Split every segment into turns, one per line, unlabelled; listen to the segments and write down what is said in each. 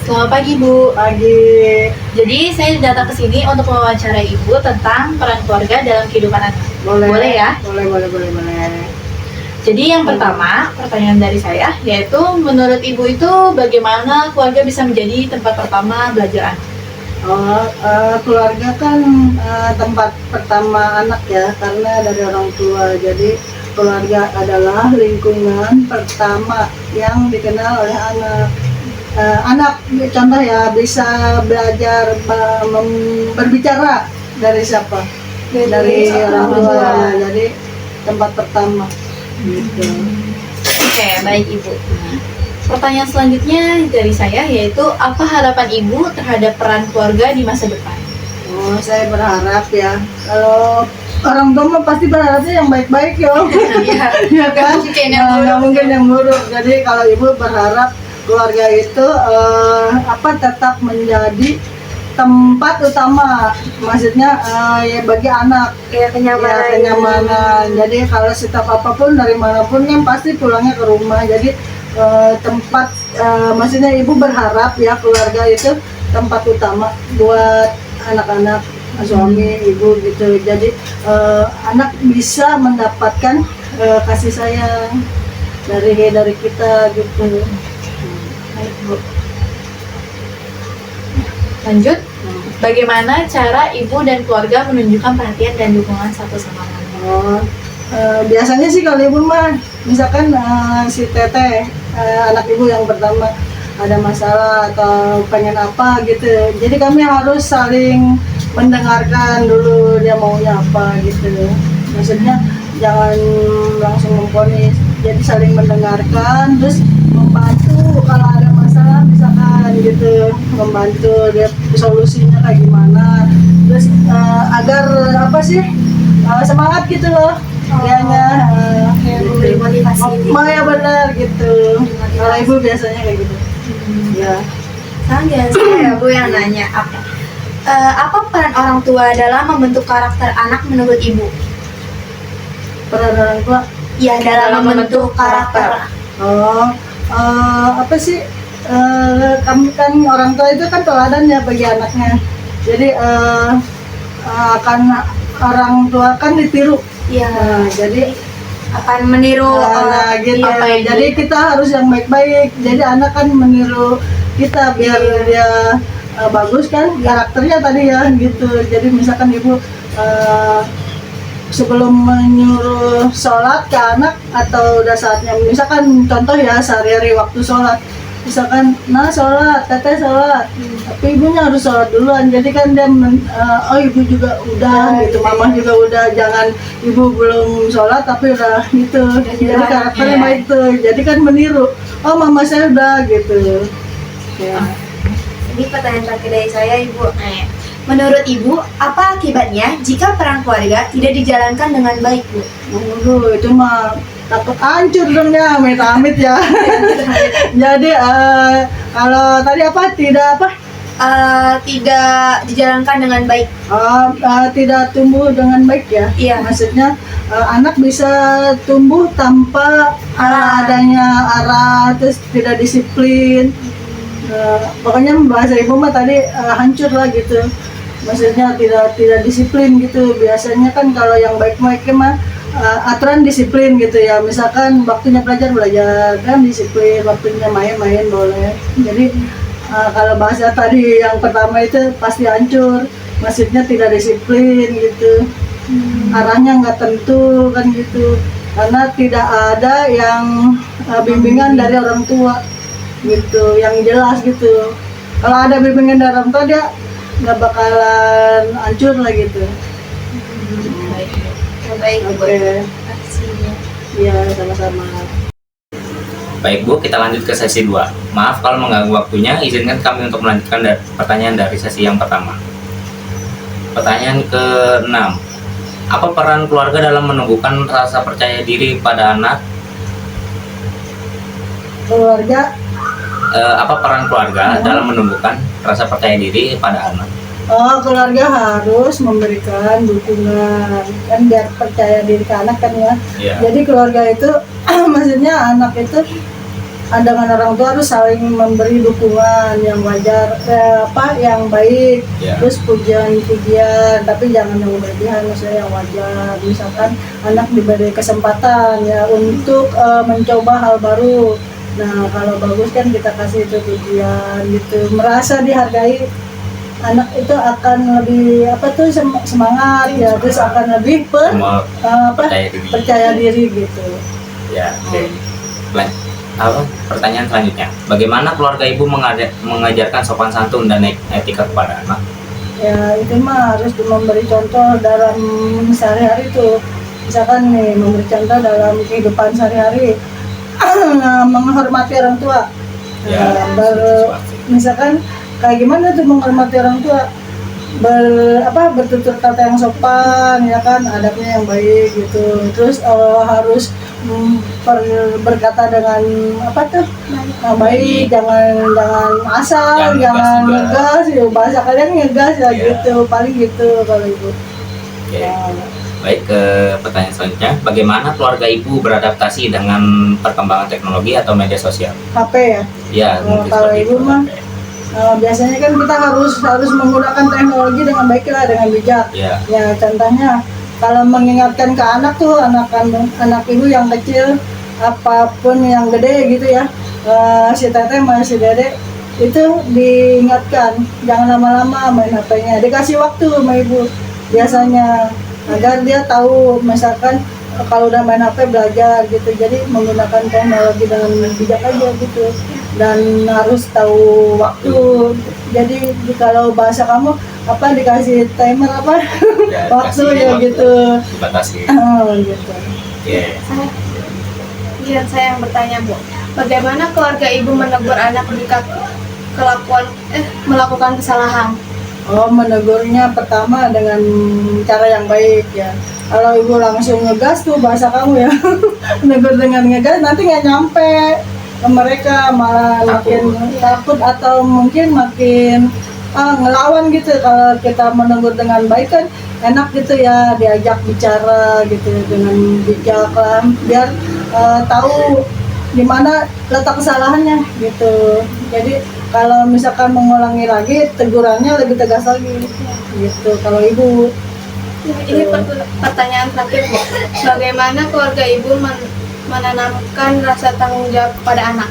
Selamat pagi, Bu.
Pagi.
Jadi saya datang ke sini untuk mewawancarai Ibu tentang peran keluarga dalam kehidupan anak.
Boleh.
Boleh ya?
Boleh.
Jadi yang pertama, pertanyaan dari saya yaitu menurut Ibu itu bagaimana keluarga bisa menjadi tempat pertama belajar anak?
Keluarga kan tempat pertama anak ya, karena dari orang tua. Jadi keluarga adalah lingkungan pertama yang dikenal oleh anak. Anak contoh ya bisa belajar berbicara dari siapa? Dari orang tua. Jadi tempat pertama. Gitu.
Oke, baik Ibu. Pertanyaan selanjutnya dari saya yaitu apa harapan Ibu terhadap peran keluarga di masa depan?
Saya berharap ya, kalau orang tua mah pasti berharapnya yang baik-baik ya. Ya kan? Nggak mungkin yang buruk. Jadi kalau ibu berharap keluarga itu tetap menjadi tempat utama, maksudnya ya bagi anak,
Kayak
kenyamanan. Jadi kalau setiap apapun dari manapun yang pasti pulangnya ke rumah. Jadi tempat maksudnya ibu berharap ya keluarga itu tempat utama buat anak-anak, suami, ibu gitu. Jadi anak bisa mendapatkan kasih sayang dari kita gitu.
Baik, Bu. Lanjut, bagaimana cara Ibu dan keluarga menunjukkan perhatian dan dukungan satu sama lain?
Biasanya sih kalau ibu mah, misalkan si Teteh, anak ibu yang pertama ada masalah atau pengen apa gitu, jadi kami harus saling mendengarkan dulu dia maunya apa gitu. Maksudnya jangan langsung memvonis, jadi saling mendengarkan, terus membantu kalau ada masalah misalkan gitu, membantu dia solusinya kayak gimana, terus agar semangat gitu loh.
memberi motivasi
Ya benar gitu. Kalau ibu biasanya kayak gitu. Ya.
Selanjutnya saya Bu yang nanya apa peran orang tua dalam membentuk karakter anak menurut Ibu?
Peran orang tua.
Ya, dalam membentuk karakter.
Kami kan orang tua itu kan teladan ya bagi anaknya. Jadi akan orang tua kan ditiru.
Iya.
Jadi
Akan meniru
gitu.
apa yang
Jadi kita harus yang baik-baik. Jadi anak kan meniru kita biar dia bagus kan karakternya tadi ya gitu. Jadi misalkan ibu sebelum menyuruh sholat ke anak atau udah saatnya, misalkan contoh ya sehari-hari waktu sholat, misalkan sholat, Teteh sholat, tapi ibunya harus sholat duluan. Jadi kan dia ibu juga udah gitu, mama juga udah, jangan ibu belum sholat tapi udah gitu. Jadi karakternya baik tuh, jadi kan meniru, mama saya udah gitu ya.
Ini pertanyaan terakhir dari saya Ibu. Menurut Ibu, apa akibatnya jika peran keluarga tidak dijalankan dengan baik, Bu?
Itu mah takut hancur dong ya, amit-amit ya. Jadi kalau tadi
Tidak dijalankan dengan baik.
tidak tumbuh dengan baik ya.
Iya.
Maksudnya anak bisa tumbuh tanpa adanya arah, terus tidak disiplin. Pokoknya bahasa ibu mah tadi hancur lah gitu. Maksudnya tidak disiplin gitu. Biasanya kan kalau yang baik-baik mah aturan disiplin gitu ya. Misalkan waktunya belajar kan disiplin, waktunya main boleh. Jadi kalau bahasa tadi yang pertama itu pasti hancur. Maksudnya tidak disiplin gitu. Arahnya nggak tentu kan gitu. Karena tidak ada yang bimbingan dari orang tua gitu, yang jelas gitu. Kalau ada bimbingan dari orang tua dia nggak bakalan hancur lah gitu.
Baik, Bu.
Oke.
Makasih.
Iya, sama-sama.
Baik Bu, kita lanjut ke sesi 2. Maaf kalau mengganggu waktunya, izinkan kami untuk melanjutkan pertanyaan dari sesi yang pertama. Pertanyaan ke-6. Apa peran keluarga dalam menumbuhkan rasa percaya diri pada anak? Apa peran keluarga dalam menumbuhkan rasa percaya diri pada anak?
Keluarga harus memberikan dukungan kan biar percaya diri ke anak kan ya.
Iya.
Jadi keluarga itu maksudnya anak itu dengan orang tua harus saling memberi dukungan yang wajar, yang baik,
Ya.
terus pujian-pujian, tapi jangan yang berlebihan, maksudnya yang wajar. Misalkan anak diberi kesempatan ya untuk mencoba hal baru. Nah kalau bagus kan kita kasih itu pujian gitu, merasa dihargai, anak itu akan lebih semangat ya, terus akan lebih
Semua percaya diri.
percaya diri gitu.
Ya, oke. Pertanyaan selanjutnya, bagaimana keluarga ibu mengajarkan sopan santun dan etika kepada anak?
Ya itu mah harus memberi contoh dalam sehari-hari tuh, misalkan nih memberi contoh dalam kehidupan sehari-hari. Menghormati orang tua.
Ya,
Misalkan kayak gimana tuh menghormati orang tua, bertutur kata yang sopan ya kan, adabnya yang baik gitu, terus harus berkata dengan baik, jangan asal, jangan ngegas ya, bahasa kalian ngegas ya, gitu paling gitu kalau ibu.
Oke. Baik, ke pertanyaan selanjutnya, bagaimana keluarga ibu beradaptasi dengan perkembangan teknologi atau media sosial?
HP ya.
Ya, mungkin
Kalau
seperti
ibu
itu.
mah biasanya kan kita harus menggunakan teknologi dengan baik lah, dengan bijak.
Ya.
Ya contohnya kalau mengingatkan ke anak tuh, anak ibu yang kecil apapun yang gede gitu ya, si teteh masih dede itu diingatkan jangan lama-lama main HP-nya, dikasih waktu sama ibu biasanya agar dia tahu, misalkan kalau udah main HP belajar gitu, jadi menggunakan teknologi dengan bijak aja gitu, dan harus tahu waktu. Jadi kalau bahasa kamu dikasih timer
Ya,
waktu
dikasih
ya
waktu,
gitu.
dibatasi.
Gitu.
Oke.
Giliran saya yang bertanya, Bu. Bagaimana keluarga ibu menegur anak jika melakukan kesalahan?
Menegurnya pertama dengan cara yang baik ya. Kalau ibu langsung ngegas tuh bahasa kamu ya, negur dengan ngegas nanti nggak nyampe ke mereka, malah makin takut atau mungkin makin ngelawan gitu. Kalau kita menegur dengan baik kan enak gitu ya, diajak bicara gitu dengan bijak lah, biar tahu di mana letak kesalahannya gitu. Jadi kalau misalkan mengulangi lagi, tegurannya lebih tegas lagi gitu kalau ibu.
Ini pertanyaan terakhir, Bu. Bagaimana keluarga ibu menanamkan rasa tanggung jawab kepada anak?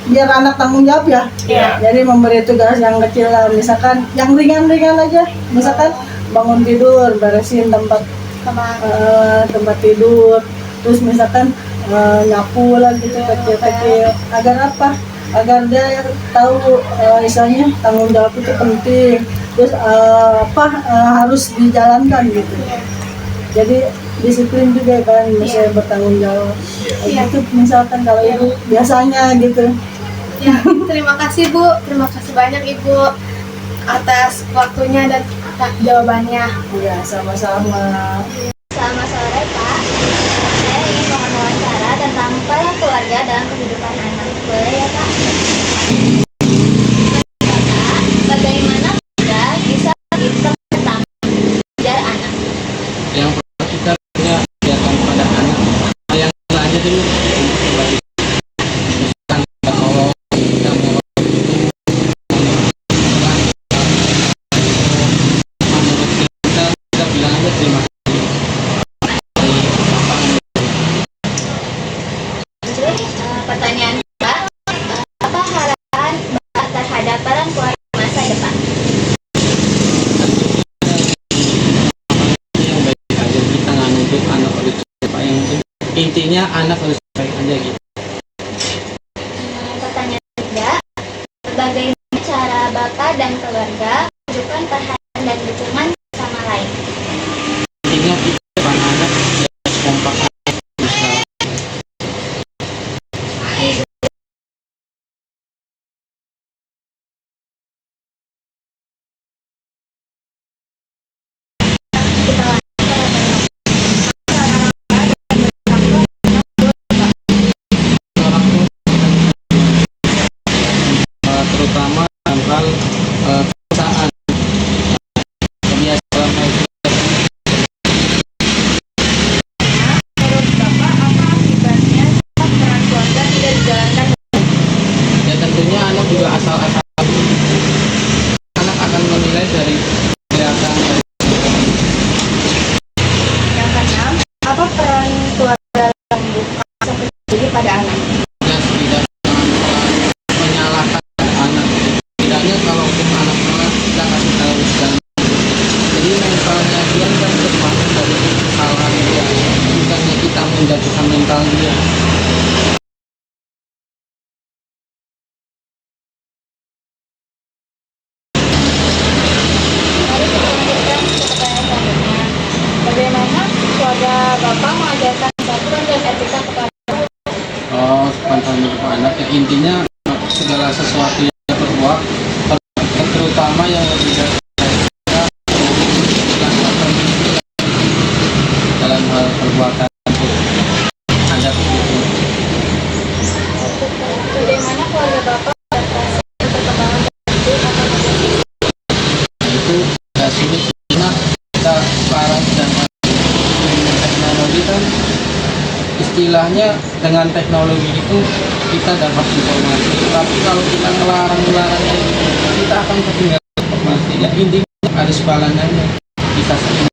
Biar anak tanggung jawab ya.
Iya.
Jadi memberi tugas yang kecil lah, misalkan yang ringan-ringan aja, misalkan bangun tidur, beresin tempat tidur, terus misalkan nyapu lah gitu kecil-kecil, agar dia tahu istilahnya tanggung jawab itu penting, terus harus dijalankan gitu. Jadi disiplin juga kan, misalnya bertanggung jawab. Itu misalkan kalau ibu biasanya gitu.
Ya, terima kasih, Bu. Terima kasih banyak Ibu atas waktunya dan jawabannya.
Ya sama-sama.
Selamat sore Pak, saya ingin mewawancara tentang peran keluarga dalam kehidupan anak. Boleh ya Pak? Bagaimana keluarga bisa menjadi tempat pertama belajar anak?
Yang pertama kita punya ajarkan pada anak yang aja dulu untuk kembali, misalkan kalau kita mau menurut kita bilang aja terima kasih.
Terus pertanyaan Pak, apa harapan Bapak terhadap peran keluarga di masa depan?
Yang baik aja, kita nggak nuntut anak harus siapa, yang intinya anak harus baik aja gitu.
Pertanyaan ketiga, bagaimana cara Bapak dan keluarga menunjukkan perhatian dan dukungan sama lain?
Intinya kita depan anak harus kompak, bisa orang tua, terutama dalam hal perusahaan. Ya, intinya segala sesuatu yang kita perbuat, terutama yang lebih dari dalam hal perbuatan itu ada begitu.
Bagaimana keluarga Bapak beradaptasi dengan perkembangan teknologi atau modern?
Itu tidak sulit karena kita sekarang sedang dengan teknologi kan, istilahnya dengan teknologi itu kita dapat informasi, tapi kalau kita ngelarang-larangnya kita akan ketinggalan informasi. Ya, intinya ada sebalannya kita semua.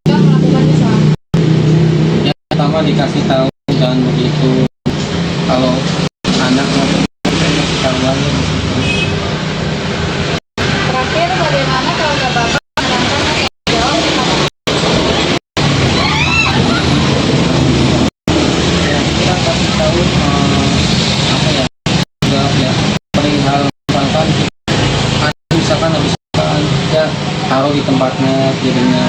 Juga melakukan kesalahan.
Yang pertama dikasih tahu jangan begitu, kalau anak mau kasih tahu lagi di situ.
Terakhir, bagaimana keluarga Bapak menerapkan tanggung jawab kepada
Ya, kita kasih tahu apa ya, juga ya paling hal misalkan misalkan habis makan ya taruh di tempatnya piringnya.